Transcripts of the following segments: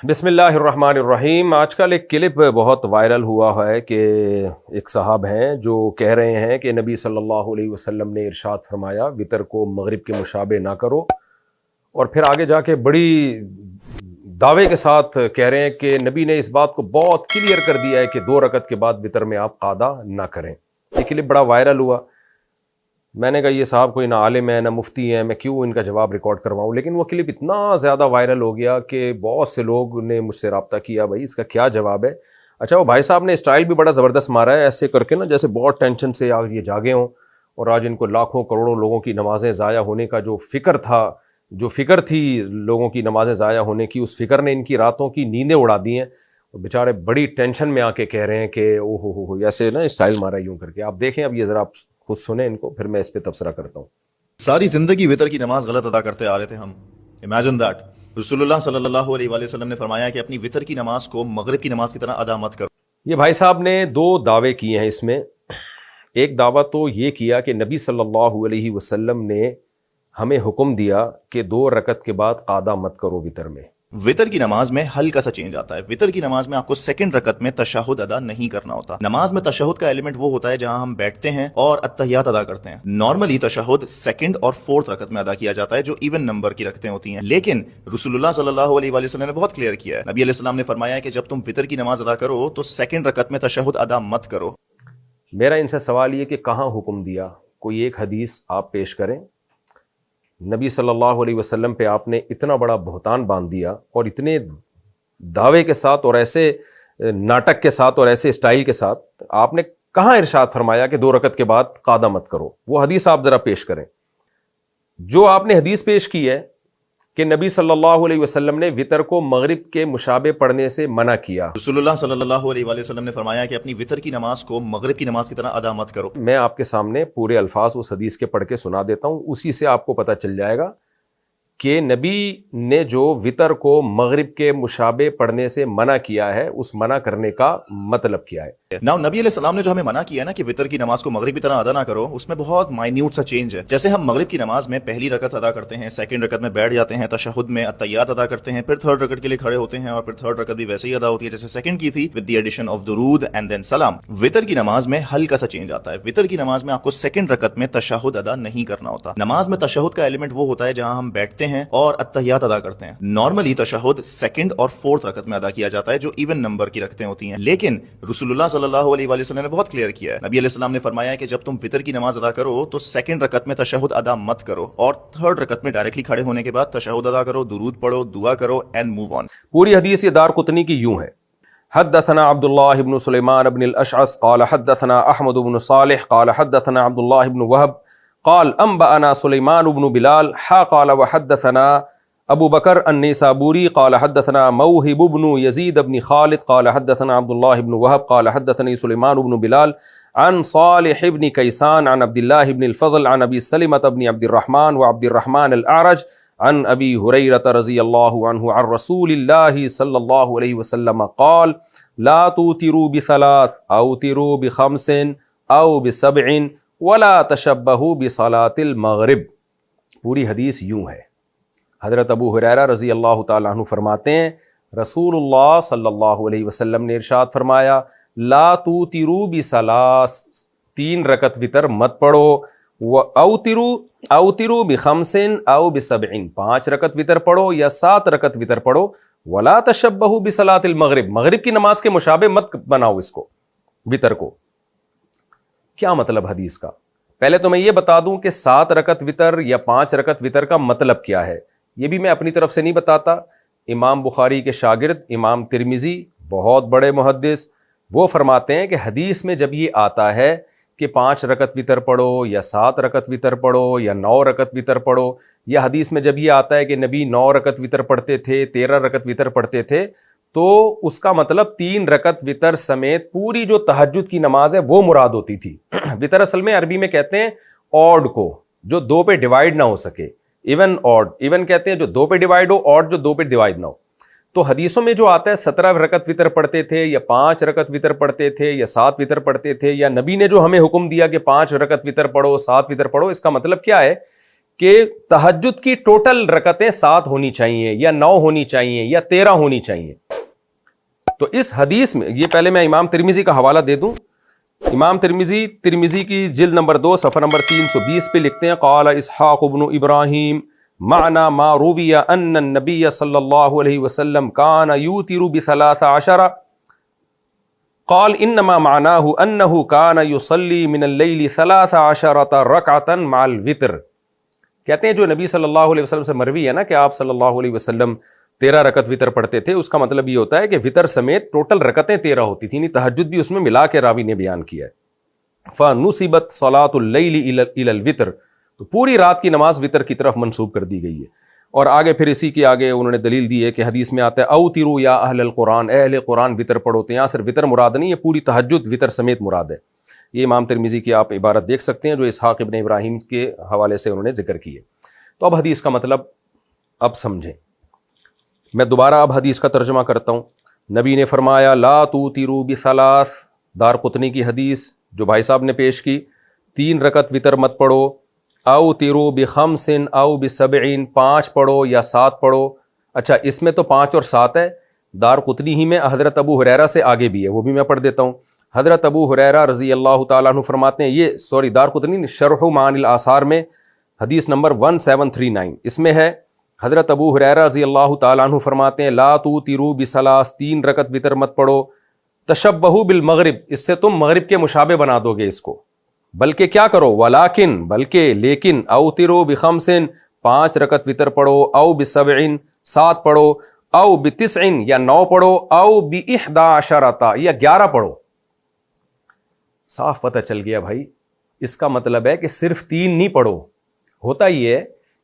بسم اللہ الرحمن الرحیم۔ آج کل ایک کلپ بہت وائرل ہوا ہے کہ ایک صاحب ہیں جو کہہ رہے ہیں کہ نبی صلی اللہ علیہ وسلم نے ارشاد فرمایا وطر کو مغرب کے مشابہ نہ کرو، اور پھر آگے جا کے بڑی دعوے کے ساتھ کہہ رہے ہیں کہ نبی نے اس بات کو بہت کلیئر کر دیا ہے کہ 2 رکعت کے بعد وطر میں آپ قعدہ نہ کریں۔ یہ کلپ بڑا وائرل ہوا۔ میں نے کہا یہ صاحب کوئی نہ عالم ہے نہ مفتی ہیں، میں کیوں ان کا جواب ریکارڈ کرواؤں، لیکن وہ کلپ اتنا زیادہ وائرل ہو گیا کہ بہت سے لوگ نے مجھ سے رابطہ کیا، بھائی اس کا کیا جواب ہے۔ اچھا، وہ بھائی صاحب نے اسٹائل بھی بڑا زبردست مارا ہے، ایسے کر کے نا جیسے بہت ٹینشن سے آج یہ جاگے ہوں اور آج ان کو لاکھوں کروڑوں لوگوں کی نمازیں ضائع ہونے کا جو فکر تھی لوگوں کی نمازیں ضائع ہونے کی، اس فکر نے ان کی راتوں کی نیندیں اڑا دی ہیں، اور بیچارے بڑی ٹینشن میں آ کے کہہ رہے ہیں کہ او ہو ایسے نا اسٹائل مارا یوں کر کے۔ آپ دیکھیں اب یہ ذرا آپ خود سنیں ان کو، پھر میں اس پہ تبصرہ کرتا ہوں۔ ساری زندگی وطر کی نماز غلط ادا کرتے آ رہے تھے ہم۔ امیجن دیٹ رسول اللہ صلی اللہ علیہ وآلہ وسلم نے فرمایا کہ اپنی وطر کی نماز کو مغرب کی نماز کی طرح ادا مت کرو۔ یہ بھائی صاحب نے 2 دعوے کیے ہیں اس میں۔ ایک دعویٰ تو یہ کیا کہ نبی صلی اللہ علیہ وسلم نے ہمیں حکم دیا کہ 2 رکعت کے بعد قعدہ مت کرو وطر میں۔ وطر کی نماز میں ہلکا سا چینج آتا ہے۔ وطر کی نماز میں آپ کو سیکنڈ رکعت میں تشہد ادا نہیں کرنا ہوتا۔ نماز میں تشہد کا ایلیمنٹ وہ ہوتا ہے جہاں ہم بیٹھتے ہیں اور اتحیات ادا کرتے ہیں۔ نارملی تشہد سیکنڈ اور 4تھ رکعت میں ادا کیا جاتا ہے جو ایون نمبر کی رکعتیں ہوتی ہیں، لیکن رسول اللہ صلی اللہ علیہ وآلہ وسلم نے بہت کلیئر کیا ہے۔ نبی علیہ السلام نے فرمایا کہ جب تم وطر کی نماز ادا کرو تو سیکنڈ رکعت میں تشہد ادا مت کرو۔ میرا ان سے سوال یہ کہ کہاں حکم دیا؟ کوئی ایک حدیث آپ پیش کریں۔ نبی صلی اللہ علیہ وسلم پہ آپ نے اتنا بڑا بہتان باندھ دیا، اور اتنے دعوے کے ساتھ اور ایسے ناٹک کے ساتھ اور ایسے اسٹائل کے ساتھ آپ نے کہاں ارشاد فرمایا کہ 2 رکعت کے بعد قعدہ مت کرو؟ وہ حدیث آپ ذرا پیش کریں۔ جو آپ نے حدیث پیش کی ہے کہ نبی صلی اللہ علیہ وسلم نے وطر کو مغرب کے مشابہ پڑھنے سے منع کیا، رسول اللہ صلی اللہ علیہ وآلہ وسلم نے فرمایا کہ اپنی وطر کی نماز کو مغرب کی نماز کی طرح ادا مت کرو۔ میں آپ کے سامنے پورے الفاظ اس حدیث کے پڑھ کے سنا دیتا ہوں، اسی سے آپ کو پتہ چل جائے گا کہ نبی نے جو وطر کو مغرب کے مشابہ پڑھنے سے منع کیا ہے، اس منع کرنے کا مطلب کیا ہے۔ نبی علیہ السلام نے جو ہمیں منع کیا نا کہ وطر کی نماز کو مغرب کی طرح ادا نہ کرو، اس میں بہت مائنیوٹ سا چینج ہے۔ جیسے ہم مغرب کی نماز میں پہلی رکعت ادا کرتے ہیں، سیکنڈ رکعت میں بیٹھ جاتے ہیں، تشہد میں اتحیات ادا کرتے ہیں، پھر 3rd رکعت کے لیے کھڑے ہوتے ہیں، اور پھر 3rd رکعت بھی ویسے ہی ادا ہوتی ہے جیسے سیکنڈ کی تھی، with the addition of درود and then سلام۔ وطر کی نماز میں ہلکا سا چینج آتا ہے۔ وطر کی نماز میں آپ کو سیکنڈ رکعت میں تشہد ادا نہیں کرنا ہوتا۔ نماز میں تشہد کا ایلیمنٹ وہ ہوتا ہے جہاں ہم بیٹھتے ہیں اور اتحیات ادا کرتے ہیں۔ نارملی تشہد سیکنڈ اور 4تھ رکعت میں ادا کیا جاتا ہے جو ایون نمبر کی رکعتیں ہوتی ہیں، لیکن رسول اللہ صلی اللہ علیہ وآلہ وسلم نے بہت کلیئر کیا ہے۔ نبی علیہ السلام نے فرمایا کہ جب تم وطر کی نماز ادا کرو تو سیکنڈ رکعت میں تشہد ادا مت کرو، اور 3rd رکعت میں ڈائریکٹلی کھڑے ہونے کے بعد تشہد ادا کرو، درود پڑھو، دعا کرو اینڈ موو آن۔ پوری حدیث یہ دارقطنی کی یوں ہے۔ حدثنا عبد الله بن سليمان بن الأشعث قال حدثنا أحمد بن صالح قال حدثنا عبد الله بن وهب قال أنبأنا سليمان بن بلال قال وحدثنا أبو بكر النيسابوري قال حدثنا موهب بن يزيد بن خالد قال حدثنا عبد الله بن وهب قال حدثني سليمان بن بلال عن صالح بن كيسان عن عبد الله بن الفضل عن أبي سلمة بن عبد الرحمن وعبد الرحمن الأعرج عن أبي هريرة رضي الله عنه عن رسول الله صلى الله عليه وسلم قال لا توتروا بثلاث أوتروا بخمس أو بسبع ولا تشبهوا بصلاة المغرب۔ پوری حدیث یوں ہے۔ حضرت ابو ہریرہ رضی اللہ تعالیٰ عنہ فرماتے ہیں رسول اللہ صلی اللہ علیہ وسلم نے ارشاد فرمایا لا توتروا بثلاث، 3 رکعت وطر مت پڑھو، اوتروا بخمس او بسبع، 5 رکعت وطر پڑھو یا 7 رکعت وطر پڑھو، ولا تشبہوا بصلاۃ المغرب، مغرب کی نماز کے مشابہ مت بناؤ اس کو، وطر کو۔ کیا مطلب حدیث کا؟ پہلے تو میں یہ بتا دوں کہ 7 رکعت وطر یا 5 رکعت وطر کا مطلب کیا ہے، یہ بھی میں اپنی طرف سے نہیں بتاتا۔ امام بخاری کے شاگرد امام ترمذی، بہت بڑے محدث، وہ فرماتے ہیں کہ حدیث میں جب یہ آتا ہے کہ 5 رکعت وطر پڑھو یا 7 رکعت وطر پڑھو یا 9 رکعت وطر پڑھو، یا حدیث میں جب یہ آتا ہے کہ نبی 9 رکعت وطر پڑھتے تھے، 13 رکعت وطر پڑھتے تھے، تو اس کا مطلب 3 رکعت وطر سمیت پوری جو تہجد کی نماز ہے وہ مراد ہوتی تھی۔ وطر اصل میں عربی میں کہتے ہیں آڈ کو، جو 2 پہ ڈیوائیڈ نہ ہو سکے، ایون آڈ، ایون کہتے ہیں جو 2 پہ ڈیوائیڈ ہو، آڈ جو 2 پہ ڈیوائیڈ نہ ہو۔ تو حدیثوں میں جو آتا ہے 17 رکعت وطر پڑھتے تھے یا 5 رکعت وطر پڑھتے تھے یا 7 وطر پڑھتے تھے، یا نبی نے جو ہمیں حکم دیا کہ 5 رکعت وطر پڑھو 7 وطر پڑھو، اس کا مطلب کیا ہے کہ تہجد کی ٹوٹل رکعتیں 7 ہونی چاہیے یا 9 ہونی چاہیے یا 13 ہونی چاہیے. تو اس حدیث میں یہ پہلے میں امام ترمذی کا حوالہ دے دوں. امام ترمذی کی جلد نمبر 2 صفحہ نمبر 320 پہ لکھتے ہیں قال اسحاق بن ابراہیم معنی ما روی ان النبی صلی اللہ علیہ وسلم کان یوتر ب13 قال انما معناه انه كان يصلي من الليل 13 ركعة مع الوتر. کہتے ہیں جو نبی صلی اللہ علیہ وسلم سے مروی ہے نا کہ آپ صلی اللہ علیہ وسلم 13 رکعت وطر پڑھتے تھے, اس کا مطلب یہ ہوتا ہے کہ وطر سمیت ٹوٹل رکعتیں 13 ہوتی تھیں, تہجد بھی اس میں ملا کے راوی نے بیان کیا ہے. فنصبت صلاۃ اللیل الی الوتر, تو پوری رات کی نماز وطر کی طرف منسوب کر دی گئی ہے. اور آگے پھر اسی کے آگے انہوں نے دلیل دی ہے کہ حدیث میں آتا ہے اوتروا یا اہل القرآن, اے اہل قرآن وطر پڑھو. تو یہاں صرف وطر مراد نہیں ہے, پوری تہجد وطر سمیت مراد ہے. یہ امام ترمذی کی آپ عبارت دیکھ سکتے ہیں جو اسحاق ابن ابراہیم کے حوالے سے انہوں نے ذکر کی ہے. تو اب حدیث کا مطلب اب سمجھیں. میں دوبارہ اب حدیث کا ترجمہ کرتا ہوں. نبی نے فرمایا لا توتروا بثلاث, دارقطنی کی حدیث جو بھائی صاحب نے پیش کی, 3 رکعت وطر مت پڑھو. اوتروا بخمس او بسبع, 5 پڑھو یا 7 پڑھو. اچھا اس میں تو 5 اور 7 ہے, دارقطنی ہی میں حضرت ابو ہریرہ سے آگے بھی ہے, وہ بھی میں پڑھ دیتا ہوں. حضرت ابو ہریرہ رضی اللہ تعالیٰ عنہ فرماتے ہیں, یہ دارقطنی شرح معانی الآثار میں حدیث نمبر 1739 اس میں ہے. حضرت ابو ہریرہ رضی اللہ تعالیٰ عنہ فرماتے ہیں لا توتروا بثلاث, 3 رکعت وطر مت پڑھو. تشبہوا بالمغرب, اس سے تم مغرب کے مشابہ بنا دو گے اس کو. بلکہ کیا کرو ولیکن, بلکہ لیکن اوتروا بخمس, 5 رکعت وطر پڑھو. او بسبع, 7 پڑھو. او بتسع, یا 9 پڑھو. او ب11 یا 11 پڑھو. صاف پتہ چل گیا بھائی, اس کا مطلب ہے کہ صرف 3 نہیں پڑھو. ہوتا یہ ہے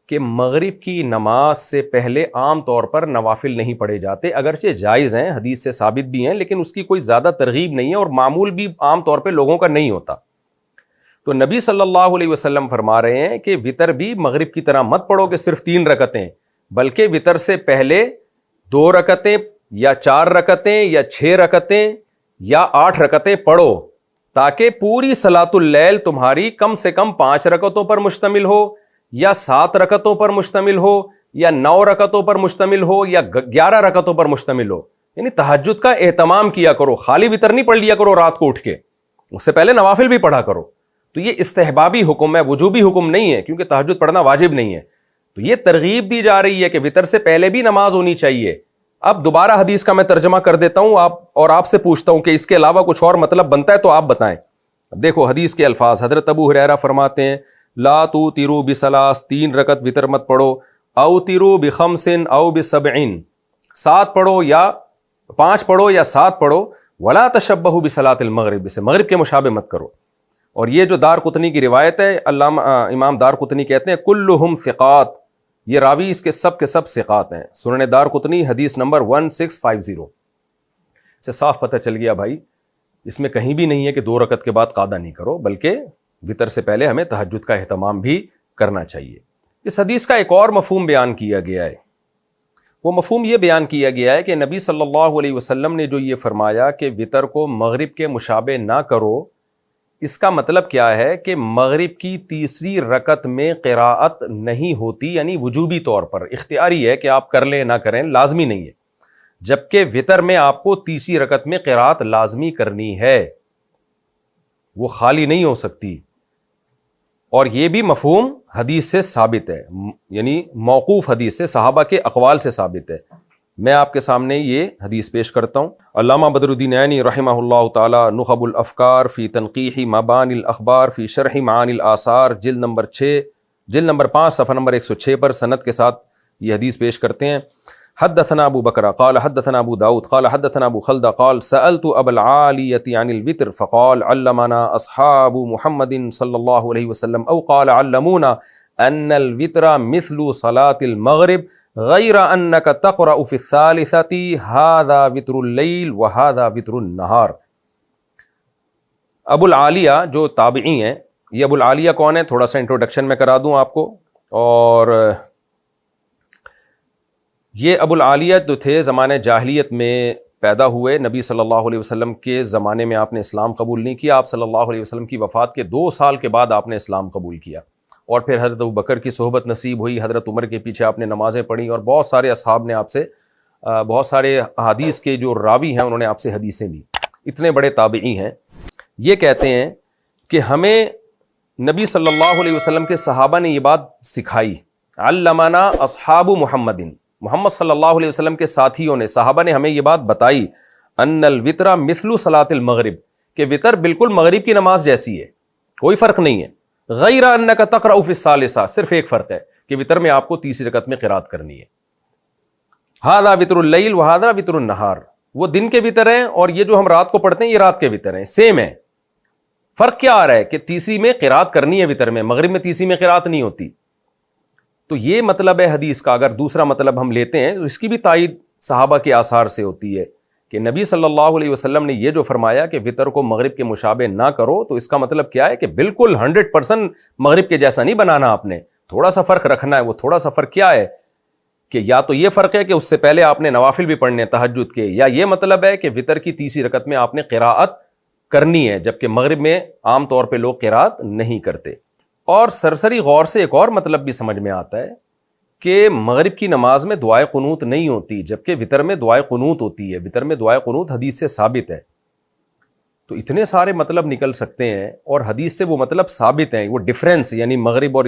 کہ مغرب کی نماز سے پہلے عام طور پر نوافل نہیں پڑھے جاتے, اگرچہ جائز ہیں, حدیث سے ثابت بھی ہیں, لیکن اس کی کوئی زیادہ ترغیب نہیں ہے اور معمول بھی عام طور پہ لوگوں کا نہیں ہوتا. تو نبی صلی اللہ علیہ وسلم فرما رہے ہیں کہ وطر بھی مغرب کی طرح مت پڑھو کہ صرف 3 رکعتیں, بلکہ وطر سے پہلے 2 رکعتیں یا 4 رکعتیں یا 6 رکعتیں یا 8 رکعتیں پڑھو, تاکہ پوری صلاۃ اللیل تمہاری کم سے کم 5 رکعتوں پر مشتمل ہو یا 7 رکعتوں پر مشتمل ہو یا 9 رکعتوں پر مشتمل ہو یا 11 رکعتوں پر مشتمل ہو. یعنی تہجد کا اہتمام کیا کرو, خالی وطر نہیں پڑھ لیا کرو رات کو اٹھ کے, اس سے پہلے نوافل بھی پڑھا کرو. تو یہ استحبابی حکم ہے, وجوبی حکم نہیں ہے, کیونکہ تہجد پڑھنا واجب نہیں ہے. تو یہ ترغیب دی جا رہی ہے کہ وطر سے پہلے بھی نماز ہونی چاہیے. اب دوبارہ حدیث کا میں ترجمہ کر دیتا ہوں آپ سے پوچھتا ہوں کہ اس کے علاوہ کچھ اور مطلب بنتا ہے تو آپ بتائیں. اب دیکھو حدیث کے الفاظ, حضرت ابو ہریرہ فرماتے ہیں لا توتروا بثلاث, 3 رکعت وطر مت پڑھو. اوتروا بخمس او بسبع, 7 پڑھو یا 5 پڑھو یا 7 پڑھو. ولا تشبہوا بصلاۃ المغرب, اسے مغرب کے مشابہ مت کرو. اور یہ جو دارقطنی کی روایت ہے, علامہ امام دارقطنی کہتے ہیں کلہم ثقات, یہ راوی اس کے سب ثقات ہیں. سنن دارقطنی حدیث نمبر 1650 سے صاف پتہ چل گیا بھائی, اس میں کہیں بھی نہیں ہے کہ 2 رکعت کے بعد قعدہ نہیں کرو, بلکہ وطر سے پہلے ہمیں تہجد کا اہتمام بھی کرنا چاہیے. اس حدیث کا ایک اور مفہوم بیان کیا گیا ہے. وہ مفہوم یہ بیان کیا گیا ہے کہ نبی صلی اللہ علیہ وسلم نے جو یہ فرمایا کہ وطر کو مغرب کے مشابہ نہ کرو, اس کا مطلب کیا ہے کہ مغرب کی تیسری رکعت میں قراءت نہیں ہوتی, یعنی وجوبی طور پر اختیاری ہے کہ آپ کر لیں نہ کریں, لازمی نہیں ہے. جبکہ وطر میں آپ کو تیسری رکعت میں قراءت لازمی کرنی ہے, وہ خالی نہیں ہو سکتی. اور یہ بھی مفہوم حدیث سے ثابت ہے, یعنی موقوف حدیث سے, صحابہ کے اقوال سے ثابت ہے. میں آپ کے سامنے یہ حدیث پیش کرتا ہوں. علامہ بدر الدین عینی رحمہ اللہ تعالی نخب الافکار فی تنقیح مبانی الاخبار فی شرح معانی الآثار جلد نمبر 5 صفحہ نمبر 106 پر سند کے ساتھ یہ حدیث پیش کرتے ہیں. حدثنا ابو بکر قال حدثنا ابو داود قال حدثنا ابو خلدہ قال سألت ابا العالیۃ عن الوتر فقال علمنا اصحاب محمد صلی اللہ علیہ وسلم او قال علمونا ان الوتر مثل صلاة المغرب غیر انک تقرأ فی الثالثۃ ھذا وتر اللیل وھذا وتر النہار. ابو العالیہ جو تابعی ہیں, یہ ابو العالیہ کون ہے تھوڑا سا انٹروڈکشن میں کرا دوں آپ کو. اور یہ ابو العالیہ جو تھے زمانے جاہلیت میں پیدا ہوئے, نبی صلی اللہ علیہ وسلم کے زمانے میں آپ نے اسلام قبول نہیں کیا, آپ صلی اللہ علیہ وسلم کی وفات کے 2 سال کے بعد آپ نے اسلام قبول کیا, اور پھر حضرت ابوبکر کی صحبت نصیب ہوئی, حضرت عمر کے پیچھے آپ نے نمازیں پڑھی, اور بہت سارے اصحاب نے آپ سے, بہت سارے حدیث کے جو راوی ہیں انہوں نے آپ سے حدیثیں لی, اتنے بڑے تابعی ہیں. یہ کہتے ہیں کہ ہمیں نبی صلی اللہ علیہ وسلم کے صحابہ نے یہ بات سکھائی, علمنا اصحاب محمد, محمد صلی اللہ علیہ وسلم کے ساتھیوں نے, صحابہ نے ہمیں یہ بات بتائی, ان الوتر مثل صلاۃ المغرب, کہ وتر بالکل مغرب کی نماز جیسی ہے, کوئی فرق نہیں ہے. غیر انک تقرأ فی الثالثہ, صرف ایک فرق ہے کہ وتر میں آپ کو تیسری رکعت میں قرات کرنی ہے. ھذا وتر اللیل وھذا وتر النہار, وہ دن کے وتر ہیں اور یہ جو ہم رات کو پڑھتے ہیں یہ رات کے وتر ہیں, سیم ہے. فرق کیا آ رہا ہے کہ تیسری میں قرات کرنی ہے وتر میں, مغرب میں تیسری میں قرات نہیں ہوتی. تو یہ مطلب ہے حدیث کا. اگر دوسرا مطلب ہم لیتے ہیں تو اس کی بھی تائید صحابہ کے آثار سے ہوتی ہے کہ نبی صلی اللہ علیہ وسلم نے یہ جو فرمایا کہ وتر کو مغرب کے مشابہ نہ کرو, تو اس کا مطلب کیا ہے کہ بالکل 100% مغرب کے جیسا نہیں بنانا آپ نے, تھوڑا سا فرق رکھنا ہے. وہ تھوڑا سا فرق کیا ہے کہ یا تو یہ فرق ہے کہ اس سے پہلے آپ نے نوافل بھی پڑھنے تہجد کے, یا یہ مطلب ہے کہ وتر کی تیسری رکعت میں آپ نے قراءت کرنی ہے, جبکہ مغرب میں عام طور پہ لوگ قراءت نہیں کرتے. اور سرسری غور سے ایک اور مطلب بھی سمجھ میں آتا ہے کہ مغرب کی نماز میں دعائے قنوت نہیں ہوتی, جبکہ وتر میں دعائے قنوت ہوتی ہے. وتر میں دعائے قنوت حدیث سے ثابت ہے. تو اتنے سارے مطلب نکل سکتے ہیں اور حدیث سے وہ مطلب ثابت ہیں. وہ ڈفرینس یعنی مغرب اور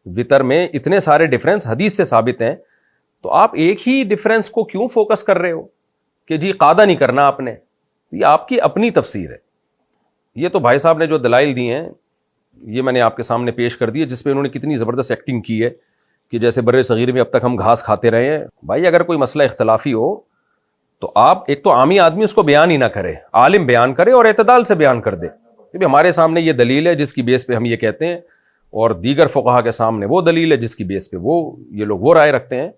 وتر میں اتنے سارے ڈفرینس حدیث سے ثابت ہیں, تو آپ ایک ہی ڈفرینس کو کیوں فوکس کر رہے ہو کہ جی قاعدہ نہیں کرنا آپ نے؟ یہ آپ کی اپنی تفسیر ہے. یہ تو بھائی صاحب نے جو دلائل دی ہیں یہ میں نے آپ کے سامنے پیش کر دی ہے, جس پہ انہوں نے کتنی زبردست ایکٹنگ کی ہے کہ جیسے برِ صغیر میں اب تک ہم گھاس کھاتے رہے ہیں. بھائی اگر کوئی مسئلہ اختلافی ہو تو آپ ایک تو عامی آدمی اس کو بیان ہی نہ کرے, عالم بیان کرے اور اعتدال سے بیان کر دے کہ ہمارے سامنے یہ دلیل ہے جس کی بیس پہ ہم یہ کہتے ہیں, اور دیگر فقہا کے سامنے وہ دلیل ہے جس کی بیس پہ وہ یہ لوگ وہ رائے رکھتے ہیں.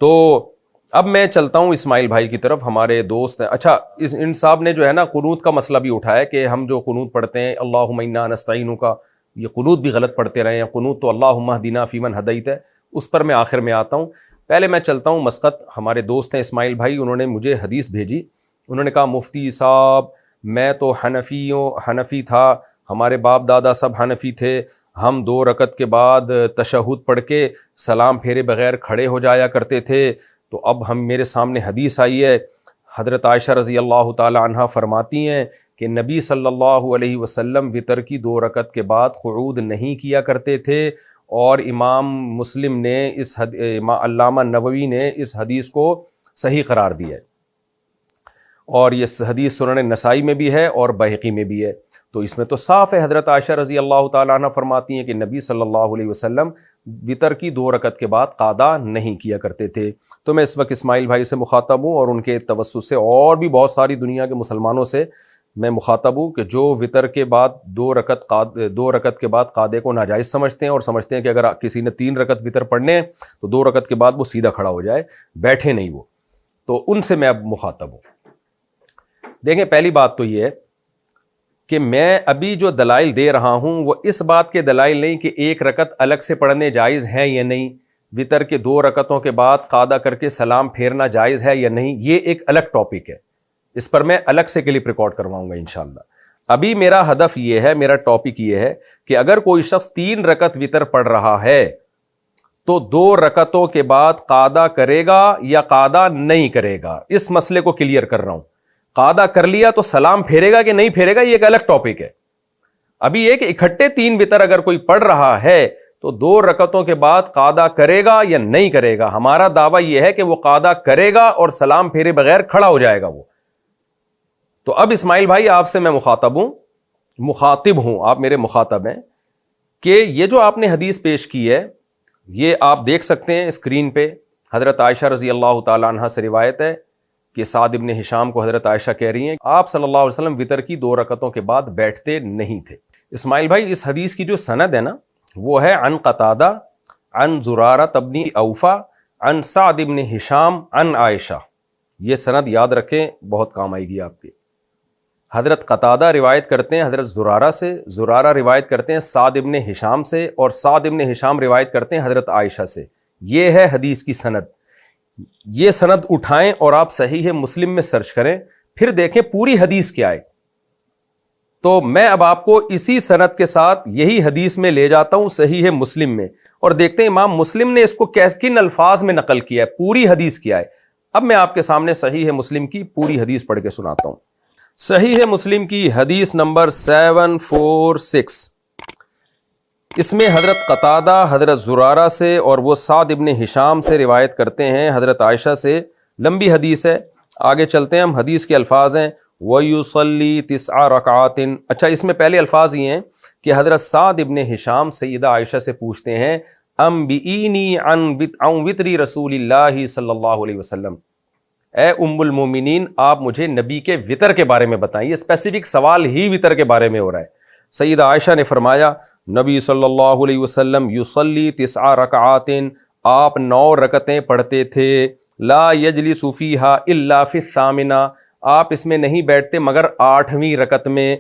تو اب میں چلتا ہوں اسماعیل بھائی کی طرف, ہمارے دوست ہیں. اچھا, ان صاحب نے جو ہے نا قنوت کا مسئلہ بھی اٹھایا کہ ہم جو قنوت پڑھتے ہیں اللہم انا نستعینک کا, یہ قنوت بھی غلط پڑھتے رہے ہیں. قنوت تو اللہم اہدنا فیمن ہدیت ہے, اس پر میں آخر میں آتا ہوں. پہلے میں چلتا ہوں مسقط, ہمارے دوست ہیں اسماعیل بھائی, انہوں نے مجھے حدیث بھیجی. انہوں نے کہا مفتی صاحب میں تو حنفی تھا, ہمارے باپ دادا سب حنفی تھے, ہم 2 رکعت کے بعد تشہد پڑھ کے سلام پھیرے بغیر کھڑے ہو جایا کرتے تھے. تو اب میرے سامنے حدیث آئی ہے, حضرت عائشہ رضی اللہ تعالی عنہا فرماتی ہیں کہ نبی صلی اللہ علیہ وسلم وتر کی 2 رکعت کے بعد قعود نہیں کیا کرتے تھے, اور امام مسلم نے علامہ نووی نے اس حدیث کو صحیح قرار دیا ہے, اور یہ حدیث سنن نسائی میں بھی ہے اور بہقی میں بھی ہے. تو اس میں تو صاف ہے, حضرت عائشہ رضی اللہ تعالیٰ عنہ فرماتی ہیں کہ نبی صلی اللہ علیہ وسلم وتر کی 2 رکعت کے بعد قاعدہ نہیں کیا کرتے تھے. تو میں اس وقت اسماعیل بھائی سے مخاطب ہوں اور ان کے توسط سے اور بھی بہت ساری دنیا کے مسلمانوں سے میں مخاطب ہوں کہ جو وتر کے بعد 2 رکعت کے بعد قاعدے کو ناجائز سمجھتے ہیں, اور سمجھتے ہیں کہ اگر کسی نے 3 رکعت وتر پڑھنے ہیں تو 2 رکعت کے بعد وہ سیدھا کھڑا ہو جائے, بیٹھے نہیں وہ. تو ان سے میں اب مخاطب ہوں. دیکھیں, پہلی بات تو یہ ہے کہ میں ابھی جو دلائل دے رہا ہوں وہ اس بات کے دلائل نہیں کہ 1 رکعت الگ سے پڑھنے جائز ہیں یا نہیں, وتر کے 2 رکعتوں کے بعد قاعدہ کر کے سلام پھیرنا جائز ہے یا نہیں, یہ ایک الگ ٹاپک ہے, اس پر میں الگ سے کلپ ریکارڈ کرواؤں گا انشاءاللہ. ابھی میرا ہدف یہ ہے, میرا ٹاپک یہ ہے کہ اگر کوئی شخص 3 رکعت وتر پڑھ رہا ہے تو 2 رکعتوں کے بعد قاعدہ کرے گا یا قاعدہ نہیں کرے گا, اس مسئلے کو کلیئر کر رہا ہوں. قاعدہ کر لیا تو سلام پھیرے گا کہ نہیں پھیرے گا, یہ ایک الگ ٹاپک ہے. ابھی یہ کہ اکٹھے 3 وتر اگر کوئی پڑھ رہا ہے تو 2 رکعتوں کے بعد قاعدہ کرے گا یا نہیں کرے گا. ہمارا دعویٰ یہ ہے کہ وہ قاعدہ کرے گا اور سلام پھیرے بغیر کھڑا ہو جائے گا وہ. تو اب اسماعیل بھائی آپ سے میں مخاطب ہوں, آپ میرے مخاطب ہیں کہ یہ جو آپ نے حدیث پیش کی ہے یہ آپ دیکھ سکتے ہیں اسکرین پہ. حضرت عائشہ رضی اللہ تعالی عنہا سے روایت ہے کہ سعد ابن ہشام کو حضرت عائشہ کہہ رہی ہیں آپ صلی اللہ علیہ وسلم وتر کی 2 رکعتوں کے بعد بیٹھتے نہیں تھے. اسماعیل بھائی, اس حدیث کی جو سند ہے نا وہ ہے عن قتادہ عن زرارہ بن اوفا عن سعد ابن ہشام عن عائشہ. یہ سند یاد رکھیں, بہت کام آئے گی آپ کے. حضرت قتادہ روایت کرتے ہیں حضرت زرارہ سے, زرارہ روایت کرتے ہیں سعد ابن ہشام سے, اور سعد ابن ہشام روایت کرتے ہیں حضرت عائشہ سے. یہ ہے حدیث کی سند. یہ سند اٹھائیں اور آپ صحیح مسلم میں سرچ کریں, پھر دیکھیں پوری حدیث کیا ہے. تو میں اب آپ کو اسی سند کے ساتھ یہی حدیث میں لے جاتا ہوں صحیح مسلم میں، اور دیکھتے ہیں امام مسلم نے اس کو کن الفاظ میں نقل کیا ہے، پوری حدیث کیا ہے۔ اب میں آپ کے سامنے صحیح مسلم کی پوری حدیث پڑھ کے سناتا ہوں۔ صحیح مسلم کی حدیث نمبر 746، اس میں حضرت قتادہ حضرت زرارہ سے اور وہ سعد ابن ہشام سے روایت کرتے ہیں حضرت عائشہ سے، لمبی حدیث ہے، آگے چلتے ہیں ہم۔ حدیث کے الفاظ ہیں وَيُصَلِّي 9 رکعات۔ اچھا، اس میں پہلے الفاظ یہ ہیں کہ حضرت سعد ابن ہشام سیدہ عائشہ سے پوچھتے ہیں انبئینی عن وطری رسول اللہ صلی اللہ علیہ وسلم، اے ام المومنین آپ مجھے نبی کے وطر کے بارے میں بتائیں۔ یہ اسپیسیفک سوال ہی وطر کے بارے میں ہو رہا ہے۔ سیدہ عائشہ نے فرمایا نبی صلی اللہ علیہ وسلم یصلی 9 رکعات، آپ 9 رکعتیں پڑھتے تھے، لا یجلس فیہا الا فی الثامنہ، آپ اس میں نہیں بیٹھتے مگر 8ویں رکعت میں،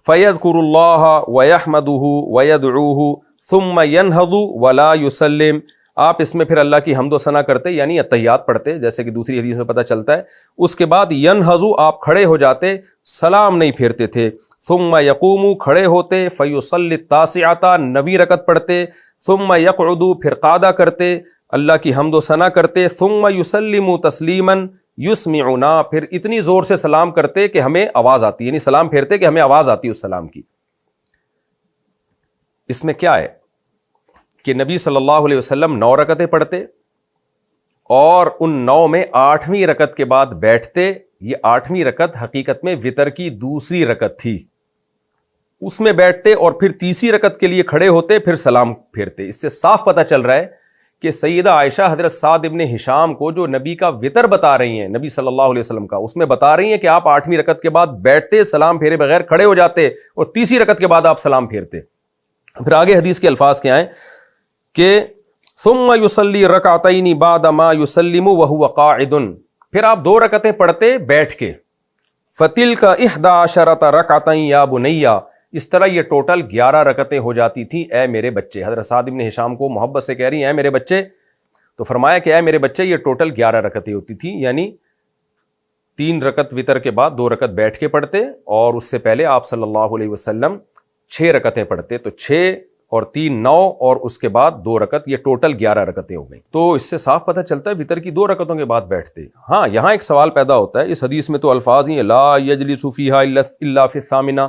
فیذکر اللہ ویحمدہ ویدعوہ ثم ینہض ولا یسلم، آپ اس میں پھر اللہ کی حمد و ثنا کرتے یعنی اتحیات پڑھتے، جیسے کہ دوسری حدیث میں پتہ چلتا ہے۔ اس کے بعد ینہض، آپ کھڑے ہو جاتے، سلام نہیں پھیرتے تھے، ثم یقوم، کھڑے ہوتے، فیصلی التاسعۃ، 9ویں رکعت پڑھتے، ثم یقعد، پھر قعدہ کرتے، اللہ کی حمد و ثنا کرتے، ثم یسلم تسلیما یسمعنا، پھر اتنی زور سے سلام کرتے کہ ہمیں آواز آتی، یعنی سلام پھیرتے کہ ہمیں آواز آتی اس سلام کی۔ اس میں کیا ہے کہ نبی صلی اللہ علیہ وسلم 9 رکعتیں پڑھتے اور ان 9 میں 8ویں رکعت کے بعد بیٹھتے۔ یہ 8ویں رکعت حقیقت میں وتر کی دوسری رکعت تھی، اس میں بیٹھتے اور پھر تیسری رکعت کے لیے کھڑے ہوتے، پھر سلام پھیرتے۔ اس سے صاف پتہ چل رہا ہے کہ سیدہ عائشہ حضرت سعد ابن ہشام کو جو نبی کا وتر بتا رہی ہیں، نبی صلی اللہ علیہ وسلم کا، اس میں بتا رہی ہیں کہ آپ 8ویں رکعت کے بعد بیٹھتے، سلام پھیرے بغیر کھڑے ہو جاتے اور تیسری رکعت کے بعد آپ سلام پھیرتے۔ پھر آگے حدیث کے الفاظ کیا ہیں کہ ثم یصلی رکعتین بعد ما یسلم وهو قاعد، پھر آپ 2 رکعتیں پڑھتے بیٹھ کے، فتلک 11 رکعۃ یا بنی، اس طرح یہ ٹوٹل 11 رکعتیں ہو جاتی تھیں اے میرے بچے۔ حضرت سعد ابن ہشام کو محبت سے کہہ رہی ہیں اے میرے بچے، تو فرمایا کہ اے میرے بچے یہ ٹوٹل 11 رکعتیں ہوتی تھیں، یعنی 3 رکعت وتر کے بعد 2 رکعت بیٹھ کے پڑھتے، اور اس سے پہلے آپ صلی اللہ علیہ وسلم 6 رکعتیں پڑھتے، تو 6 اور 3 9 اور اس کے بعد 2 رکعت، یہ ٹوٹل 11 رکعتیں ہو گئیں۔ تو اس سے صاف پتہ چلتا ہے وتر کی 2 رکعتوں کے بعد بیٹھتے۔ ہاں، یہاں ایک سوال پیدا ہوتا ہے، اس حدیث میں تو الفاظ ہی لا یجلس فیہا الا فی الثامنہ،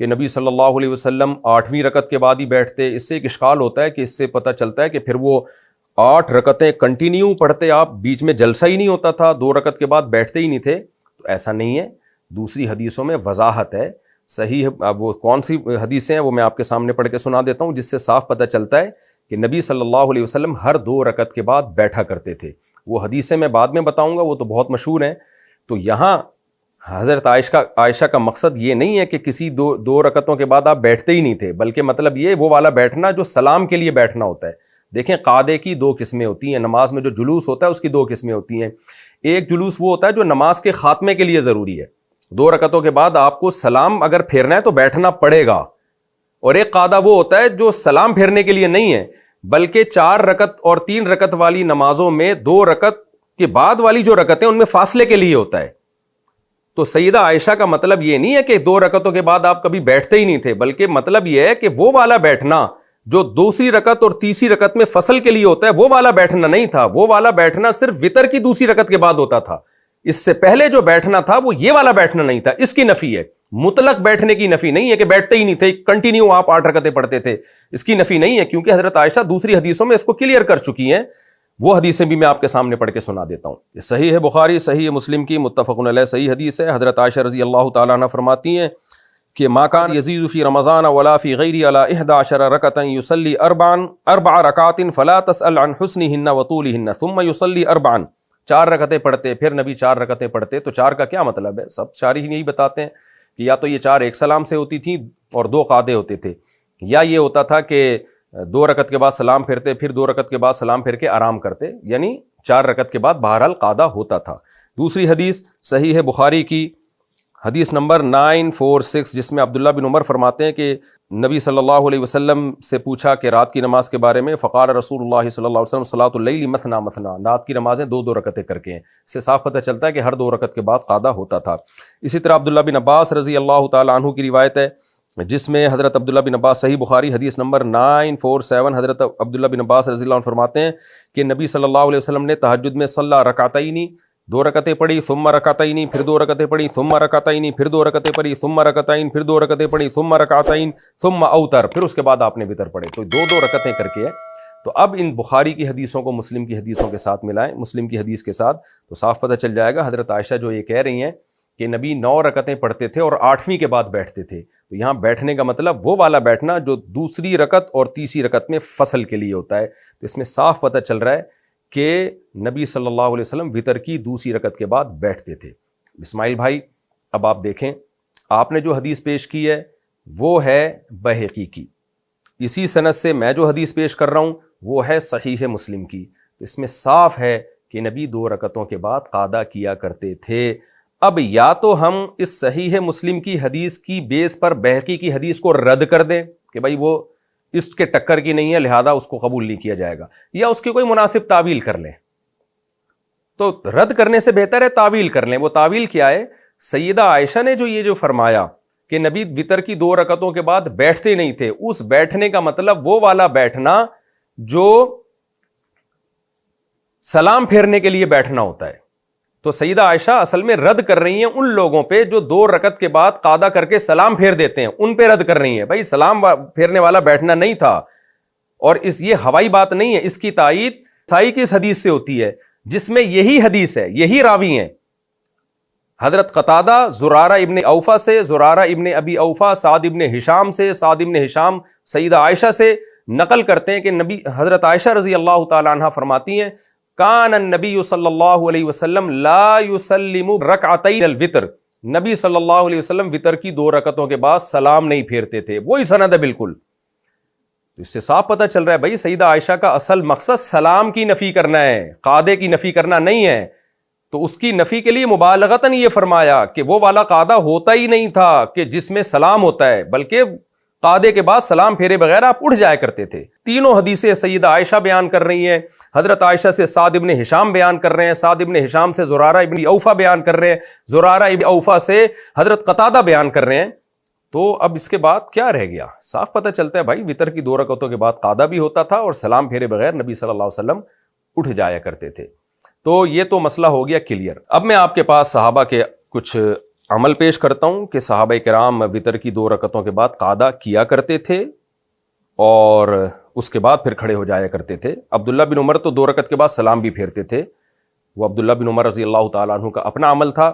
کہ نبی صلی اللہ علیہ وسلم 8ویں رکعت کے بعد ہی بیٹھتے۔ اس سے ایک اشکال ہوتا ہے کہ اس سے پتہ چلتا ہے کہ پھر وہ 8 رکعتیں کنٹینیو پڑھتے، آپ بیچ میں جلسہ ہی نہیں ہوتا تھا، 2 رکعت کے بعد بیٹھتے ہی نہیں تھے، تو ایسا نہیں ہے۔ دوسری حدیثوں میں وضاحت ہے، صحیح۔ اب وہ کون سی حدیثیں ہیں وہ میں آپ کے سامنے پڑھ کے سنا دیتا ہوں، جس سے صاف پتہ چلتا ہے کہ نبی صلی اللہ علیہ وسلم ہر 2 رکعت کے بعد بیٹھا کرتے تھے۔ وہ حدیثیں میں بعد میں بتاؤں گا، وہ تو بہت مشہور ہیں۔ تو یہاں حضرت عائشہ کا مقصد یہ نہیں ہے کہ کسی 2 رکعتوں کے بعد آپ بیٹھتے ہی نہیں تھے، بلکہ مطلب یہ وہ والا بیٹھنا جو سلام کے لیے بیٹھنا ہوتا ہے۔ دیکھیں، قعدے کی 2 قسمیں ہوتی ہیں، نماز میں جو جلوس ہوتا ہے اس کی 2 قسمیں ہوتی ہیں۔ ایک جلوس وہ ہوتا ہے جو نماز کے خاتمے کے لیے ضروری ہے، 2 رکعتوں کے بعد آپ کو سلام اگر پھیرنا ہے تو بیٹھنا پڑے گا، اور ایک قعدہ وہ ہوتا ہے جو سلام پھیرنے کے لیے نہیں ہے، بلکہ 4 رکعت اور 3 رکعت والی نمازوں میں 2 رکعت کے بعد والی جو رکعتیں ان میں فاصلے کے لیے ہوتا ہے۔ تو سیدہ عائشہ کا مطلب یہ نہیں ہے کہ 2 رکعتوں کے بعد آپ کبھی بیٹھتے ہی نہیں تھے، بلکہ مطلب یہ ہے کہ وہ والا بیٹھنا جو دوسری رکعت اور تیسری رکعت میں فصل کے لیے ہوتا ہے، وہ والا بیٹھنا نہیں تھا، وہ والا بیٹھنا صرف وتر کی دوسری رکعت کے بعد ہوتا تھا۔ اس سے پہلے جو بیٹھنا تھا وہ یہ والا بیٹھنا نہیں تھا، اس کی نفی ہے۔ مطلق بیٹھنے کی نفی نہیں ہے کہ بیٹھتے ہی نہیں تھے، کنٹینیو آپ 8 رکعتیں پڑھتے تھے، اس کی نفی نہیں ہے، کیونکہ حضرت عائشہ دوسری حدیثوں میں اس کو کلیئر کر چکی ہیں۔ وہ حدیثیں بھی میں آپ کے سامنے پڑھ کے سنا دیتا ہوں۔ یہ صحیح ہے بخاری، صحیح مسلم کی متفق علیہ صحیح حدیث ہے۔ حضرت عائشہ رضی اللہ تعالیٰ عنہ فرماتی ہیں کہ ما کان یزید فی رمضان ولا فی غیری علی 11 رکعۃ یصلی 4 رکعات فلا تسأل عن حسنہن وطولہن ثم یصلی 4، 4 رکعتیں پڑھتے، پھر نبی 4 رکعتیں پڑھتے۔ تو 4 کا کیا مطلب ہے؟ سب شارح یہی بتاتے ہیں کہ یا تو یہ 4 ایک سلام سے ہوتی تھیں اور 2 قعدے ہوتے تھے، یا یہ ہوتا تھا کہ 2 رکعت کے بعد سلام پھرتے، پھر 2 رکعت کے بعد سلام پھر کے آرام کرتے، یعنی 4 رکعت کے بعد بہرحال قعدہ ہوتا تھا۔ دوسری حدیث صحیح ہے بخاری کی، حدیث نمبر 946 جس میں عبداللہ بن عمر فرماتے ہیں کہ نبی صلی اللہ علیہ وسلم سے پوچھا کہ رات کی نماز کے بارے میں، فقال رسول اللہ صلی اللہ علیہ وسلم صلاۃ اللیل مثنا مثنا، رات کی نمازیں دو دو رکعتیں کر کے ہیں۔ اس سے صاف پتہ چلتا ہے کہ ہر 2 رکعت کے بعد قادہ ہوتا تھا۔ اسی طرح عبداللہ بن عباس رضی اللہ تعالی عنہ کی روایت ہے جس میں حضرت عبداللہ بن عباس، صحیح بخاری حدیث نمبر 947، حضرت عبداللہ بن عباس رضی اللہ عنہ فرماتے ہیں کہ نبی صلی اللہ علیہ وسلم نے تہجد میں صلی رکعتین، 2 رکعتیں پڑھی، ثم رکعتین، پھر 2 رکعتیں پڑھی، ثم رکعتین، پھر 2 رکعتیں پڑھی، ثم رکعتین، پھر 2 رکعتیں پڑھی، ثم رکعتین، ثم اوتر، پھر اس کے بعد آپ نے وتر پڑھے۔ تو 2 رکعتیں کر کے ہے۔ تو اب ان بخاری کی حدیثوں کو مسلم کی حدیثوں کے ساتھ ملائیں، مسلم کی حدیث کے ساتھ، تو صاف پتہ چل جائے گا حضرت عائشہ جو یہ کہہ رہی ہیں کہ نبی 9 رکعتیں پڑھتے تھے اور 8ویں کے بعد بیٹھتے تھے، تو یہاں بیٹھنے کا مطلب وہ والا بیٹھنا جو دوسری رکعت اور تیسری رکعت میں فصل کے لیے ہوتا ہے۔ تو اس میں صاف پتہ چل رہا ہے کہ نبی صلی اللہ علیہ وسلم وتر کی دوسری رکعت کے بعد بیٹھتے تھے۔ اسماعیل بھائی اب آپ دیکھیں، آپ نے جو حدیث پیش کی ہے وہ ہے بہقی کی، اسی سند سے میں جو حدیث پیش کر رہا ہوں وہ ہے صحیح مسلم کی۔ اس میں صاف ہے کہ نبی 2 رکعتوں کے بعد قادہ کیا کرتے تھے۔ اب یا تو ہم اس صحیح مسلم کی حدیث کی بیس پر بہقی کی حدیث کو رد کر دیں کہ بھائی وہ اس کے ٹکر کی نہیں ہے لہذا اس کو قبول نہیں کیا جائے گا، یا اس کی کوئی مناسب تعویل کر لیں۔ تو رد کرنے سے بہتر ہے تعویل کر لیں۔ وہ تعویل کیا ہے؟ سیدہ عائشہ نے جو فرمایا کہ نبی وتر کی 2 رکعتوں کے بعد بیٹھتے نہیں تھے، اس بیٹھنے کا مطلب وہ والا بیٹھنا جو سلام پھیرنے کے لیے بیٹھنا ہوتا ہے۔ تو سیدہ عائشہ اصل میں رد کر رہی ہیں ان لوگوں پہ جو 2 رکعت کے بعد قادہ کر کے سلام پھیر دیتے ہیں، ان پہ رد کر رہی ہیں۔ بھائی سلام پھیرنے والا بیٹھنا نہیں تھا، اور یہ ہوائی بات نہیں ہے، اس کی تائید سائی کی اس حدیث سے ہوتی ہے جس میں یہی حدیث ہے، یہی راوی ہیں، حضرت قتادہ زرارہ ابن اوفا سے، زرارہ ابن ابی اوفا سعد ابن ہشام سے، سعد ابن ہشام سیدہ عائشہ سے نقل کرتے ہیں کہ نبی حضرت عائشہ رضی اللہ تعالی عنہ فرماتی ہیں کان النبی صلی اللہ علیہ وسلم لا یسلم رکعتین الوتر، نبی صلی اللہ علیہ وسلم وتر کی 2 رکعتوں کے بعد سلام نہیں پھیرتے تھے۔ وہی سند ہے بالکل۔ تو اس سے صاف پتہ چل رہا ہے بھائی سیدہ عائشہ کا اصل مقصد سلام کی نفی کرنا ہے، قادے کی نفی کرنا نہیں ہے۔ تو اس کی نفی کے لیے مبالغتاً یہ فرمایا کہ وہ والا قادہ ہوتا ہی نہیں تھا کہ جس میں سلام ہوتا ہے، بلکہ قادے کے بعد سلام پھیرے بغیر آپ اٹھ جایا کرتے تھے۔ تینوں حدیثیں سیدہ عائشہ بیان کر رہی ہیں، حضرت عائشہ سے سعد ابن ہشام بیان کر رہے ہیں، سعد ابن ہشام سے زرارہ ابن اوفا بیان کر رہے ہیں، زرارہ ابن اوفا سے حضرت قتادہ بیان کر رہے ہیں۔ تو اب اس کے بعد کیا رہ گیا؟ صاف پتہ چلتا ہے بھائی وتر کی 2 رکعتوں کے بعد قادہ بھی ہوتا تھا اور سلام پھیرے بغیر نبی صلی اللہ علیہ وسلم اٹھ جایا کرتے تھے۔ تو یہ تو مسئلہ ہو گیا کلیئر۔ اب میں آپ کے پاس صحابہ کے کچھ عمل پیش کرتا ہوں کہ صحابہ کرام وتر کی 2 رکعتوں کے بعد قادہ کیا کرتے تھے اور اس کے بعد پھر کھڑے ہو جایا کرتے تھے۔ عبداللہ بن عمر تو 2 رکعت کے بعد سلام بھی پھیرتے تھے، وہ عبداللہ بن عمر رضی اللہ تعالیٰ عنہ کا اپنا عمل تھا۔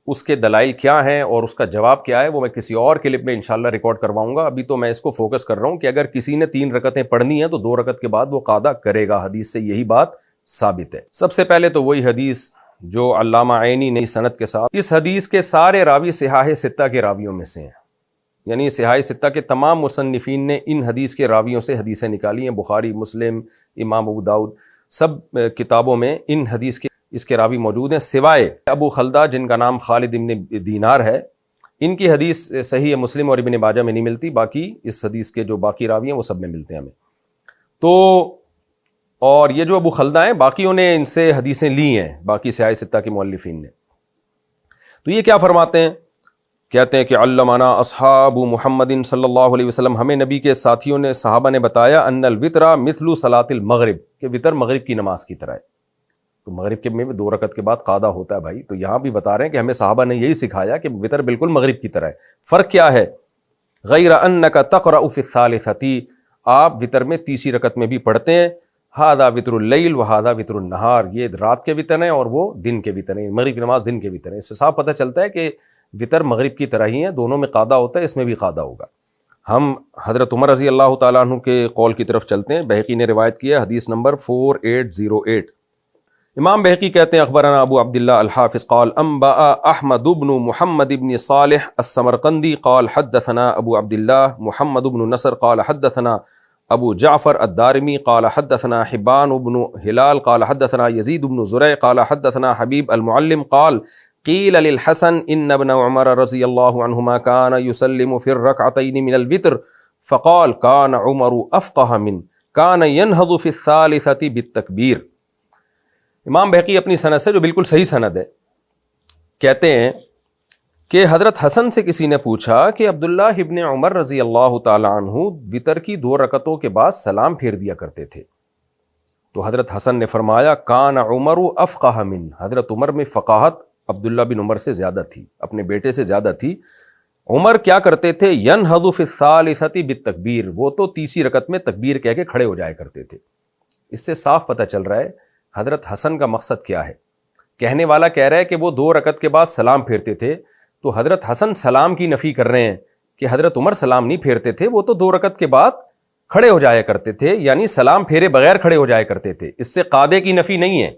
اس کے دلائل کیا ہیں اور اس کا جواب کیا ہے وہ میں کسی اور کلپ میں انشاءاللہ ریکارڈ کرواؤں گا۔ ابھی تو میں اس کو فوکس کر رہا ہوں کہ اگر کسی نے 3 رکعتیں پڑھنی ہیں تو 2 رکعت کے بعد وہ قادہ کرے گا، حدیث سے یہی بات ثابت ہے۔ سب سے پہلے تو وہی حدیث جو علامہ عینی نے سند کے ساتھ، اس حدیث کے سارے راوی صحاح 6 کے راویوں میں سے ہیں، یعنی صحاح 6 کے تمام مصنفین نے ان حدیث کے راویوں سے حدیثیں نکالی ہیں۔ بخاری، مسلم، امام ابو داؤد، سب کتابوں میں ان حدیث کے اس کے راوی موجود ہیں، سوائے ابو خلدہ جن کا نام خالد ابن دینار ہے، ان کی حدیث صحیح مسلم اور ابن ماجہ میں نہیں ملتی، باقی اس حدیث کے جو باقی راوی ہیں وہ سب میں ملتے ہیں ہمیں۔ تو اور یہ جو ابو خلدہ ہیں باقیوں نے ان سے حدیثیں لی ہیں، باقی صحاح 6 کے مؤلفین نے۔ تو یہ کیا فرماتے ہیں؟ کہتے ہیں کہ علمنا اصحاب محمد صلی اللہ علیہ وسلم، ہمیں نبی کے ساتھیوں نے، صحابہ نے بتایا ان الوتر مثل صلاۃ المغرب، کہ وتر مغرب کی نماز کی طرح ہے۔ تو مغرب کے میں 2 رکعت کے بعد قادہ ہوتا ہے بھائی، تو یہاں بھی بتا رہے ہیں کہ ہمیں صحابہ نے یہی سکھایا کہ وتر بالکل مغرب کی طرح ہے۔ فرق کیا ہے؟ غیر انک تقرأ فی الثالثۃ، آپ وتر میں تیسری رکعت میں بھی پڑھتے ہیں، ھذا وتر اللیل وھذا وتر النہار، یہ رات کے وتر ہیں اور وہ دن کے وتر ہیں، مغرب کی نماز دن کے وتر ہیں۔ اس سے صاف پتہ چلتا ہے کہ وتر مغرب کی طرح ہی ہیں، دونوں میں قادہ ہوتا ہے، اس میں بھی قادہ ہوگا۔ ہم حضرت عمر رضی اللہ تعالیٰ عنہ کے قول کی طرف چلتے ہیں۔ بہقی نے روایت کیا حدیث نمبر 4808، امام بہقی کہتے ہیں اخبرنا ابو عبداللہ الحافظ قال انبأ احمد بن محمد بن صالح السمرقندی قال حدثنا ابو عبداللہ محمد بن نصر قال حدثنا ابو جعفر الدارمی قال حدثنا حبان بن ہلال قال حدثنا یزید بن زرع قال حدثنا حبیب المعلم قال قیل للحسن ان ابن عمر رضی اللہ عنہما کان یسلم فی الرکعتین من الوتر فقال کان عمر افقہ من کان ینہض فی الثالثۃ بالتکبیر۔ امام بہقی اپنی سند سے، جو بالکل صحیح سند ہے، کہتے ہیں کہ حضرت حسن سے کسی نے پوچھا کہ عبداللہ ابن عمر رضی اللہ تعالی عنہ وتر کی 2 رکعتوں کے بعد سلام پھیر دیا کرتے تھے، تو حضرت حسن نے فرمایا کان عمر افقہ من، حضرت عمر میں فقاہت عبداللہ بن عمر سے زیادہ تھی، اپنے بیٹے سے زیادہ تھی۔ عمر کیا کرتے تھے؟ ینہض فی الثالثۃ بالتکبیر، وہ تو تیسری رکعت میں تکبیر کہہ کے کھڑے ہو جایا کرتے تھے۔ اس سے صاف پتہ چل رہا ہے حضرت حسن کا مقصد کیا ہے۔ کہنے والا کہہ رہا ہے کہ وہ 2 رکعت کے بعد سلام پھیرتے تھے، تو حضرت حسن سلام کی نفی کر رہے ہیں کہ حضرت عمر سلام نہیں پھیرتے تھے، وہ تو 2 رکعت کے بعد کھڑے ہو جایا کرتے تھے، یعنی سلام پھیرے بغیر کھڑے ہو جایا کرتے تھے۔ اس سے قادے کی نفی نہیں ہے،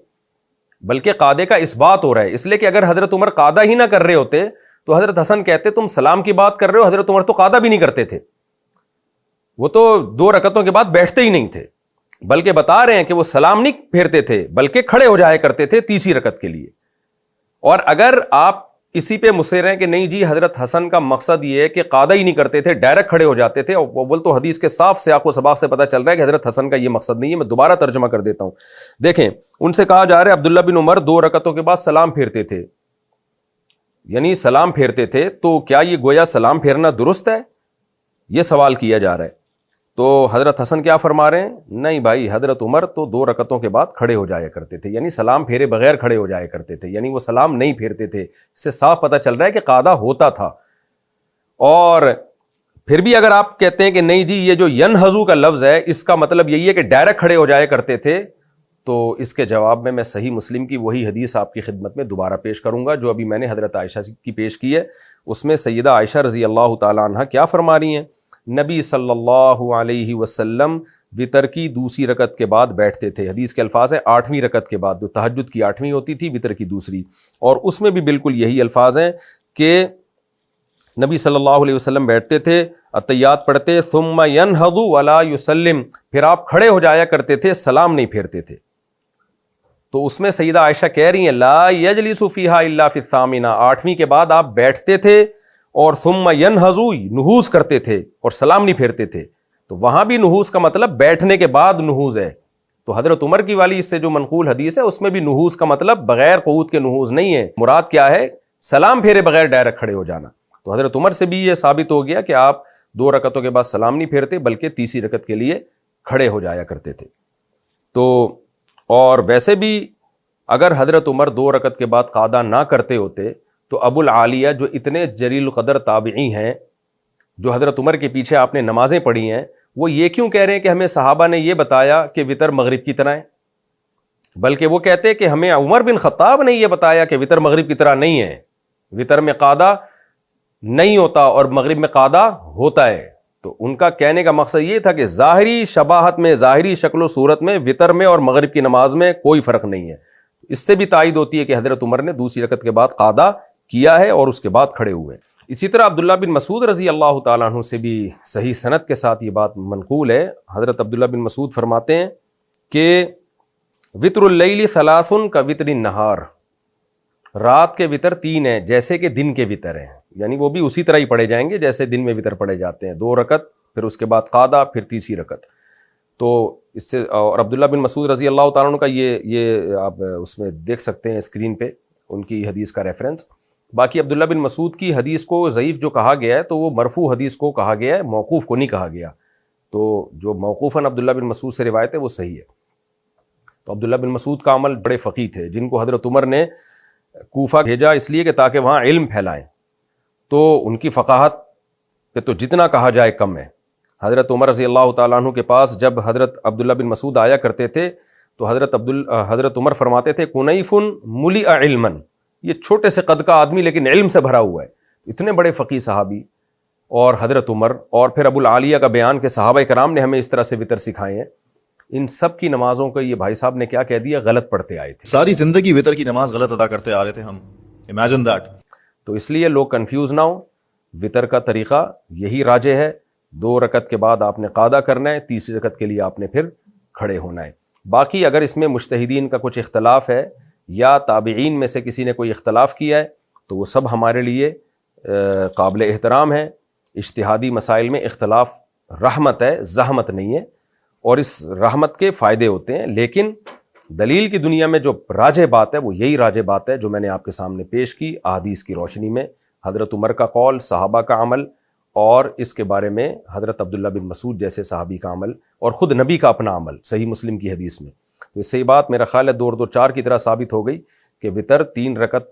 بلکہ قادے کا اس بات ہو رہا ہے، اس لیے کہ اگر حضرت عمر قادہ ہی نہ کر رہے ہوتے تو حضرت حسن کہتے تم سلام کی بات کر رہے ہو، حضرت عمر تو قادہ بھی نہیں کرتے تھے، وہ تو 2 رکعتوں کے بعد بیٹھتے ہی نہیں تھے، بلکہ بتا رہے ہیں کہ وہ سلام نہیں پھیرتے تھے بلکہ کھڑے ہو جایا کرتے تھے تیسری رکعت کے لیے۔ اور اگر آپ اسی پہ مصر ہیں کہ نہیں جی حضرت حسن کا مقصد یہ ہے کہ قادہ ہی نہیں کرتے تھے، ڈائریکٹ کھڑے ہو جاتے تھے، اور اول تو حدیث کے صاف سیاق و سباق سے پتہ چل رہا ہے کہ حضرت حسن کا یہ مقصد نہیں ہے۔ میں دوبارہ ترجمہ کر دیتا ہوں، دیکھیں ان سے کہا جا رہا ہے عبداللہ بن عمر 2 رکعتوں کے بعد سلام پھیرتے تھے، یعنی سلام پھیرتے تھے، تو کیا یہ گویا سلام پھیرنا درست ہے؟ یہ سوال کیا جا رہا ہے۔ تو حضرت حسن کیا فرما رہے ہیں؟ نہیں بھائی، حضرت عمر تو 2 رکعتوں کے بعد کھڑے ہو جایا کرتے تھے، یعنی سلام پھیرے بغیر کھڑے ہو جایا کرتے تھے، یعنی وہ سلام نہیں پھیرتے تھے۔ اس سے صاف پتہ چل رہا ہے کہ قادہ ہوتا تھا۔ اور پھر بھی اگر آپ کہتے ہیں کہ نہیں جی یہ جو ینہضو کا لفظ ہے اس کا مطلب یہی ہے کہ ڈائریکٹ کھڑے ہو جایا کرتے تھے، تو اس کے جواب میں صحیح مسلم کی وہی حدیث آپ کی خدمت میں دوبارہ پیش کروں گا جو ابھی میں نے حضرت عائشہ کی پیش کی ہے۔ اس میں سیدہ عائشہ رضی اللہ تعالی عنہ کیا فرما رہی ہیں؟ نبی صلی اللہ علیہ وسلم وتر کی 2ری رکعت کے بعد بیٹھتے تھے، حدیث کے الفاظ ہیں 8ویں رکعت کے بعد، جو تہجد کی 8ویں ہوتی تھی، وتر کی 2ری، اور اس میں بھی بالکل یہی الفاظ ہیں کہ نبی صلی اللہ علیہ وسلم بیٹھتے تھے، اتحیات پڑھتے، ثم ینہض ولا یسلم، پھر آپ کھڑے ہو جایا کرتے تھے، سلام نہیں پھیرتے تھے۔ تو اس میں سیدہ عائشہ کہہ رہی ہیں لا یجلس فیہا الا فی الثامنہ، 8ویں کے بعد آپ بیٹھتے تھے اور ثم ینہض، نہوض کرتے تھے اور سلام نہیں پھیرتے تھے، تو وہاں بھی نہوض کا مطلب بیٹھنے کے بعد نہوض ہے۔ تو حضرت عمر کی والی اس سے جو منقول حدیث ہے اس میں بھی نہوض کا مطلب بغیر قعود کے نہوض نہیں ہے، مراد کیا ہے؟ سلام پھیرے بغیر ڈائریکٹ کھڑے ہو جانا۔ تو حضرت عمر سے بھی یہ ثابت ہو گیا کہ آپ 2 رکعتوں کے بعد سلام نہیں پھیرتے بلکہ تیسری رکعت کے لیے کھڑے ہو جایا کرتے تھے۔ تو اور ویسے بھی اگر حضرت عمر 2 رکعت کے بعد قعدہ نہ کرتے ہوتے تو ابو العالیہ جو اتنے جلیل القدر تابعی ہیں، جو حضرت عمر کے پیچھے آپ نے نمازیں پڑھی ہیں، وہ یہ کیوں کہہ رہے ہیں کہ ہمیں صحابہ نے یہ بتایا کہ وتر مغرب کی طرح ہے، بلکہ وہ کہتے ہیں کہ ہمیں عمر بن خطاب نے یہ بتایا کہ وتر مغرب کی طرح نہیں ہے، وتر میں قعدہ نہیں ہوتا اور مغرب میں قعدہ ہوتا ہے۔ تو ان کا کہنے کا مقصد یہ تھا کہ ظاہری شباہت میں، ظاہری شکل و صورت میں وتر میں اور مغرب کی نماز میں کوئی فرق نہیں ہے۔ اس سے بھی تائید ہوتی ہے کہ حضرت عمر نے 2ری رکعت کے بعد قعدہ کیا ہے اور اس کے بعد کھڑے ہوئے۔ اسی طرح عبداللہ بن مسعود رضی اللہ تعالیٰ عنہ سے بھی صحیح سند کے ساتھ یہ بات منقول ہے۔ حضرت عبداللہ بن مسعود فرماتے ہیں کہ وتر اللیل 3 کا وتر النہار، رات کے وتر 3 ہیں جیسے کہ دن کے وتر ہیں، یعنی وہ بھی اسی طرح ہی پڑھے جائیں گے جیسے دن میں وتر پڑھے جاتے ہیں، 2 رکعت پھر اس کے بعد قعدہ پھر تیسری رکعت۔ تو اس سے اور عبداللہ بن مسعود رضی اللہ تعالیٰ عنہ کا یہ آپ اس میں دیکھ سکتے ہیں اسکرین پہ ان کی حدیث کا ریفرنس۔ باقی عبداللہ بن مسعود کی حدیث کو ضعیف جو کہا گیا ہے تو وہ مرفوع حدیث کو کہا گیا ہے، موقوف کو نہیں کہا گیا۔ تو جو موقوفاً عبداللہ بن مسعود سے روایت ہے وہ صحیح ہے۔ تو عبداللہ بن مسعود کا عمل بڑے فقیہ تھے، جن کو حضرت عمر نے کوفہ بھیجا اس لیے کہ تاکہ وہاں علم پھیلائیں، تو ان کی فقاہت پہ تو جتنا کہا جائے کم ہے۔ حضرت عمر رضی اللہ تعالیٰ عنہ کے پاس جب حضرت عبداللہ بن مسعود آیا کرتے تھے تو حضرت عمر فرماتے تھے کنیف ملئ علما، یہ چھوٹے سے قد کا آدمی لیکن علم سے بھرا ہوا ہے۔ اتنے بڑے فقیہ صحابی اور حضرت عمر اور پھر ابو العالیہ کا بیان کہ صحابہ کرام نے ہمیں اس طرح سے وتر سکھائے ہیں، ان سب کی نمازوں کو یہ بھائی صاحب نے کیا کہہ دیا؟ غلط پڑھتے آئے تھے، ساری زندگی وتر کی نماز غلط ادا کرتے آ رہے تھے ہم، امیجن دیٹ۔ تو اس لیے لوگ کنفیوز نہ ہوں، وتر کا طریقہ یہی راجح ہے، 2 رکعت کے بعد آپ نے قعدہ کرنا ہے، تیسری رکعت کے لیے آپ نے پھر کھڑے ہونا ہے۔ باقی اگر اس میں مجتہدین کا کچھ اختلاف ہے یا تابعین میں سے کسی نے کوئی اختلاف کیا ہے تو وہ سب ہمارے لیے قابل احترام ہے. اجتہادی مسائل میں اختلاف رحمت ہے، زحمت نہیں ہے، اور اس رحمت کے فائدے ہوتے ہیں. لیکن دلیل کی دنیا میں جو راجح بات ہے وہ یہی راجح بات ہے جو میں نے آپ کے سامنے پیش کی احادیث کی روشنی میں. حضرت عمر کا قول، صحابہ کا عمل، اور اس کے بارے میں حضرت عبداللہ بن مسعود جیسے صحابی کا عمل، اور خود نبی کا اپنا عمل صحیح مسلم کی حدیث میں. تو اس سے یہ بات میرا خیال ہے 2 اور 2 4 کی طرح ثابت ہو گئی کہ وطر 3 رکعت